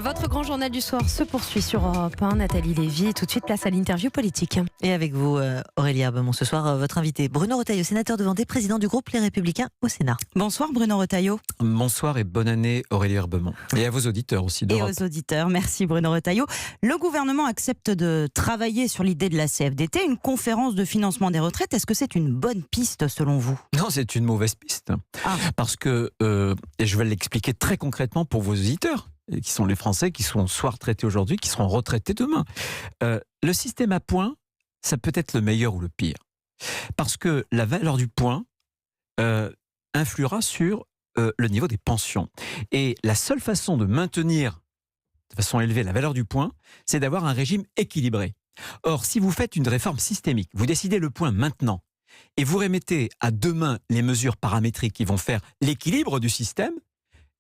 Votre grand journal du soir se poursuit sur Europe 1. Nathalie Lévy, tout de suite place à l'interview politique. Et avec vous, Aurélie Herbemont, ce soir, votre invité, Bruno Retailleau, sénateur de Vendée, président du groupe Les Républicains au Sénat. Bonsoir Bruno Retailleau. Bonsoir et bonne année Aurélie Herbemont. Et à vos auditeurs aussi d'Europe. Et aux auditeurs, merci Bruno Retailleau. Le gouvernement accepte de travailler sur l'idée de la CFDT, une conférence de financement des retraites. Est-ce que c'est une bonne piste selon vous ? Non, c'est une mauvaise piste. Parce que, et je vais l'expliquer très concrètement pour vos auditeurs, qui sont les Français, qui sont soit retraités aujourd'hui, qui seront retraités demain. Le système à points, ça peut être le meilleur ou le pire. Parce que la valeur du point influera sur le niveau des pensions. Et la seule façon de maintenir de façon élevée la valeur du point, c'est d'avoir un régime équilibré. Or, si vous faites une réforme systémique, vous décidez le point maintenant, et vous remettez à demain les mesures paramétriques qui vont faire l'équilibre du système,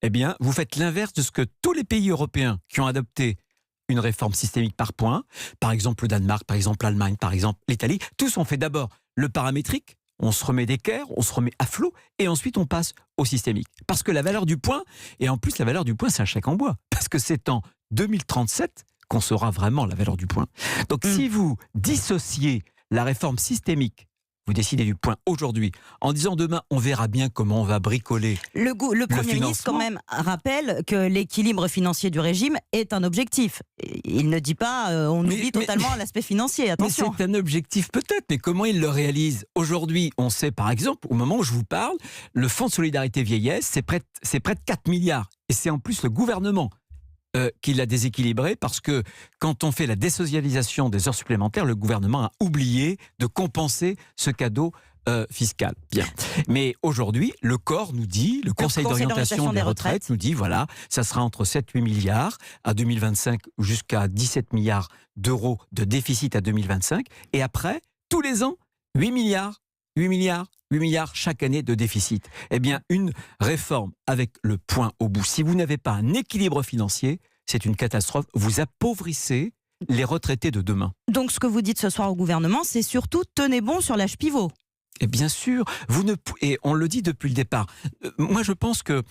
eh bien, vous faites l'inverse de ce que tous les pays européens qui ont adopté une réforme systémique par points, par exemple le Danemark, par exemple l'Allemagne, par exemple l'Italie, tous ont fait d'abord le paramétrique, on se remet d'équerre, on se remet à flot, et ensuite on passe au systémique. Parce que la valeur du point, et en plus la valeur du point c'est un chèque en bois, parce que c'est en 2037 qu'on saura vraiment la valeur du point. Donc si vous dissociez la réforme systémique, vous décidez du point aujourd'hui, en disant demain, on verra bien comment on va bricoler le Premier ministre, quand même, rappelle que l'équilibre financier du régime est un objectif. Il ne dit pas, on oublie totalement l'aspect financier, attention. Mais c'est un objectif peut-être, mais comment il le réalise ? Aujourd'hui, on sait par exemple, au moment où je vous parle, le Fonds de solidarité vieillesse, c'est près de 4 milliards. Et c'est en plus le gouvernement qui l'a déséquilibré parce que quand on fait la désocialisation des heures supplémentaires, le gouvernement a oublié de compenser ce cadeau fiscal. Bien. Mais aujourd'hui, le corps nous dit, le Conseil d'orientation des retraites nous dit, voilà, ça sera entre 7-8 milliards à 2025 jusqu'à 17 milliards d'euros de déficit à 2025. Et après, tous les ans, 8 milliards chaque année de déficit. Eh bien, une réforme avec le point au bout, si vous n'avez pas un équilibre financier, c'est une catastrophe. Vous appauvrissez les retraités de demain. Donc, ce que vous dites ce soir au gouvernement, c'est surtout tenez bon sur l'âge pivot. Et bien sûr, et on le dit depuis le départ. Moi, je pense que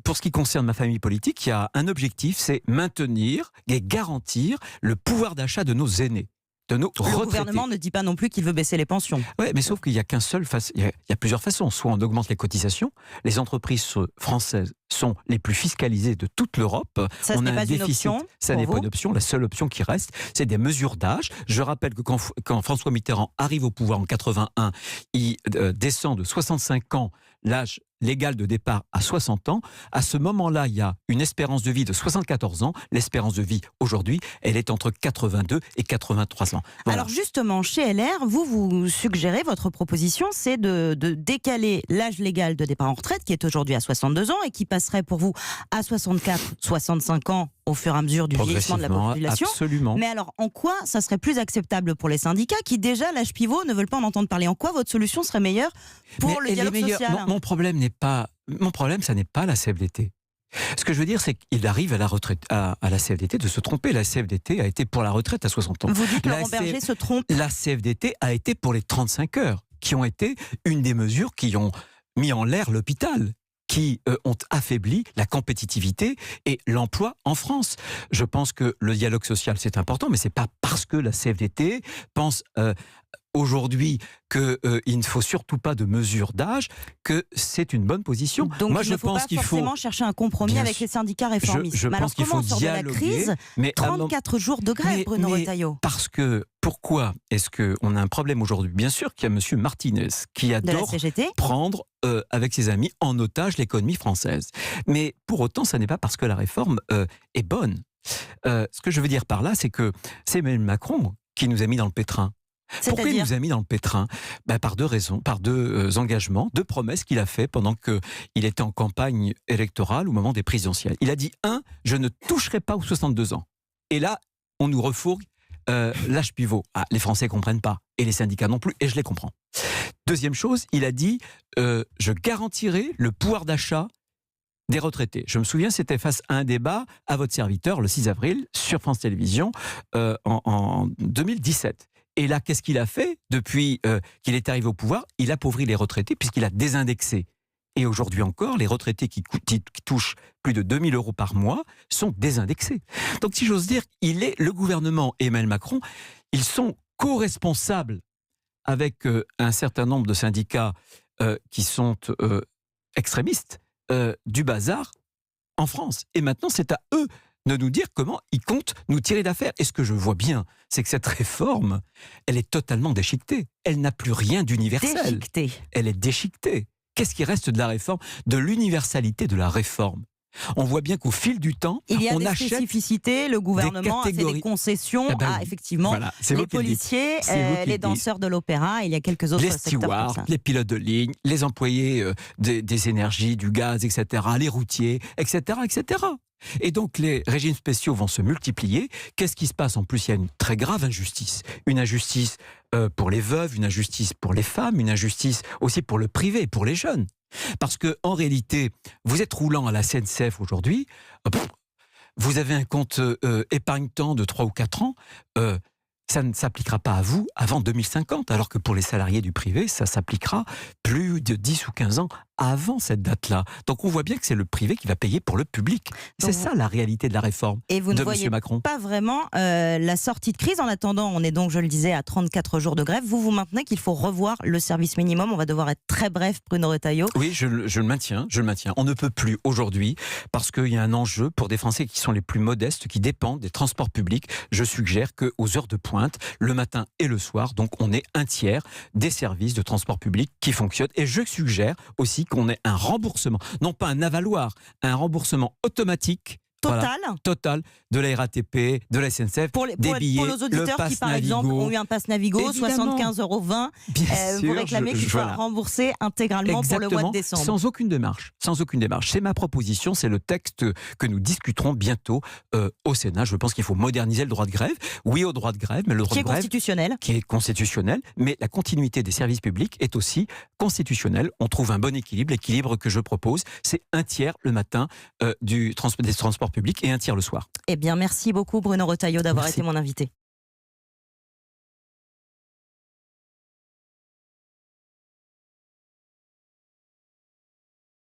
pour ce qui concerne ma famille politique, il y a un objectif, c'est maintenir et garantir le pouvoir d'achat de nos aînés. Le gouvernement ne dit pas non plus qu'il veut baisser les pensions. Oui, mais sauf qu'il n'y a qu'un seul il y a plusieurs façons. Soit on augmente les cotisations. Les entreprises françaises sont les plus fiscalisées de toute l'Europe. Ça, ce n'est pas une option. Ça n'est pas une option. La seule option qui reste, c'est des mesures d'âge. Je rappelle que quand François Mitterrand arrive au pouvoir en 81, il descend de 65 ans l'âge légal de départ à 60 ans. À ce moment-là, il y a une espérance de vie de 74 ans. L'espérance de vie, aujourd'hui, elle est entre 82 et 83 ans. Voilà. Alors justement, chez LR, vous suggérez, votre proposition, c'est de décaler l'âge légal de départ en retraite, qui est aujourd'hui à 62 ans et qui passerait pour vous à 64, 65 ans au fur et à mesure du vieillissement de la population. Absolument. Mais alors, en quoi ça serait plus acceptable pour les syndicats qui, déjà, l'âge pivot, ne veulent pas en entendre parler ? En quoi votre solution serait meilleure pour le dialogue social ? Mon problème, ça n'est pas la CFDT. Ce que je veux dire, c'est qu'il arrive à la retraite, à la CFDT de se tromper. La CFDT a été pour la retraite à 60 ans. Vous dites que Laurent Berger se trompe ? La CFDT a été pour les 35 heures, qui ont été une des mesures qui ont mis en l'air l'hôpital, qui ont affaibli la compétitivité et l'emploi en France. Je pense que le dialogue social, c'est important, mais ce n'est pas parce que la CFDT pense aujourd'hui qu'il ne faut surtout pas de mesures d'âge que c'est une bonne position. Donc moi, il ne faut pas forcément chercher un compromis avec les syndicats réformistes. Je pense qu'il faut dialoguer. De la crise, 34 jours de grève, Bruno Retailleau. Parce que, pourquoi est-ce qu'on a un problème aujourd'hui ? Bien sûr qu'il y a M. Martinez qui adore prendre avec ses amis en otage l'économie française. Mais pour autant, ça n'est pas parce que la réforme est bonne. Ce que je veux dire par là, c'est que c'est Emmanuel Macron qui nous a mis dans le pétrin. Pourquoi il nous a mis dans le pétrin ? Par deux raisons, par deux engagements, deux promesses qu'il a fait pendant qu'il était en campagne électorale au moment des présidentielles. Il a dit, je ne toucherai pas aux 62 ans. Et là, on nous refourgue l'âge pivot. Les Français ne comprennent pas, et les syndicats non plus, et je les comprends. Deuxième chose, il a dit, je garantirai le pouvoir d'achat des retraités. Je me souviens, c'était face à un débat à votre serviteur le 6 avril sur France Télévisions en 2017. Et là, qu'est-ce qu'il a fait depuis qu'il est arrivé au pouvoir ? Il appauvrit les retraités puisqu'il a désindexé Et aujourd'hui encore, les retraités qui touchent plus de 2 000 € par mois sont désindexés. Donc si j'ose dire, le gouvernement et Emmanuel Macron, ils sont co-responsables avec un certain nombre de syndicats qui sont extrémistes du bazar en France. Et maintenant, c'est à eux de nous dire comment ils comptent nous tirer d'affaire. Et ce que je vois bien, c'est que cette réforme, elle est totalement déchiquetée. Elle n'a plus rien d'universel. Déchiquetée. Elle est déchiquetée. Qu'est-ce qui reste de la réforme? De l'universalité de la réforme. On voit bien qu'au fil du temps, il y a on des achète spécificités, le gouvernement a fait des concessions à, effectivement, voilà, les policiers, les danseurs de l'opéra, il y a quelques autres secteurs stewards, comme ça. les pilotes de ligne, les employés des énergies, du gaz, etc., les routiers, etc., etc. Et donc les régimes spéciaux vont se multiplier. Qu'est-ce qui se passe? En plus, il y a une très grave injustice. Une injustice pour les veuves, une injustice pour les femmes, une injustice aussi pour le privé, pour les jeunes. Parce que en réalité, vous êtes roulant à la SNCF aujourd'hui, vous avez un compte épargne-temps de 3 ou 4 ans, ça ne s'appliquera pas à vous avant 2050, alors que pour les salariés du privé, ça s'appliquera plus de 10 ou 15 ans avant cette date-là. Donc on voit bien que c'est le privé qui va payer pour le public. C'est ça la réalité de la réforme et vous de ne voyez M. Macron. Pas vraiment la sortie de crise. En attendant, on est donc, je le disais, à 34 jours de grève. Vous maintenez qu'il faut revoir le service minimum. On va devoir être très bref, Bruno Retailleau. Oui, je le maintiens, On ne peut plus aujourd'hui, parce qu'il y a un enjeu pour des Français qui sont les plus modestes, qui dépendent des transports publics. Je suggère qu'aux heures de pointe, le matin et le soir, donc on ait un tiers des services de transport public qui fonctionnent. Et je suggère aussi qu'on ait un remboursement, non pas un avaloir, un remboursement automatique. Total de la RATP, de la SNCF, des billets, pour nos auditeurs qui, par exemple, ont eu un pass Navigo, 75,20 €, vous réclamez qu'il soit remboursé intégralement. Exactement, pour le mois de décembre. Sans aucune démarche. C'est ma proposition, c'est le texte que nous discuterons bientôt au Sénat. Je pense qu'il faut moderniser le droit de grève. Oui au droit de grève, mais le droit de grève qui est constitutionnel, mais la continuité des services publics est aussi constitutionnelle. On trouve un bon équilibre. L'équilibre que je propose, c'est un tiers le matin des transports public et un tiers le soir. Eh bien, merci beaucoup Bruno Retailleau d'avoir été mon invité.